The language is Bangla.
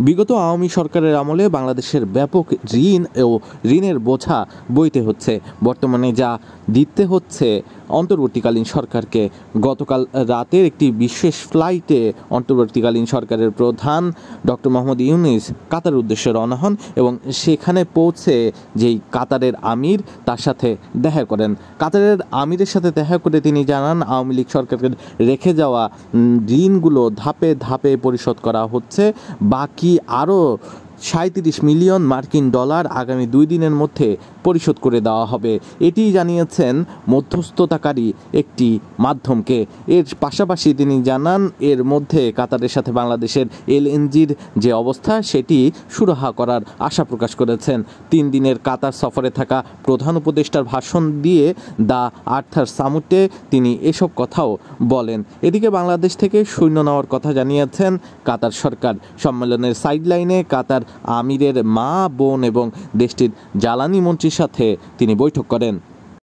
বিগত আওয়ামী সরকারের আমলে বাংলাদেশের ব্যাপক ঋণ ও ঋণের বোঝা বইতে হচ্ছে। বর্তমানে যা দিতে হচ্ছে অন্তর্বর্তীকালীন সরকারকে। গতকাল রাতের একটি বিশেষ ফ্লাইটে অন্তর্বর্তীকালীন সরকারের প্রধান ডক্টর মোহাম্মদ ইউনূস কাতারের উদ্দেশ্যে রওনা হন এবং সেখানে পৌঁছে যেই কাতারের আমির তার সাথে দেখা করেন। কাতারের আমিরের সাথে দেখা করে তিনি জানান, আওয়ামী লীগ সরকারকে রেখে যাওয়া ঋণগুলো ধাপে ধাপে পরিশোধ করা হচ্ছে। বাকি আরও ৩৭ মিলিয়ন মার্কিন ডলার আগামী ২ দিনের মধ্যে পরিশোধ করে দেওয়া হবে। এটি জানিয়েছেন মধ্যস্থতাকারী একটি মাধ্যমকে। এর পাশাপাশি তিনি জানান, এর মধ্যে কাতারের সাথে বাংলাদেশের এলএনজির যে অবস্থা সেটি সুরাহা করার আশা প্রকাশ করেছেন। ৩ দিনের কাতার সফরে থাকা প্রধান উপদেষ্টার ভাষণ দিয়ে দ্য আর্থার সামিটে তিনি এসব কথাও বলেন। এদিকে বাংলাদেশ থেকে সৈন্য নেওয়ার কথা জানিয়েছেন কাতার সরকার। সম্মেলনের সাইডলাইনে কাতার আমিরের মা, বোন এবং দেশটির জ্বালানি মন্ত্রীর সাথে তিনি বৈঠক করেন।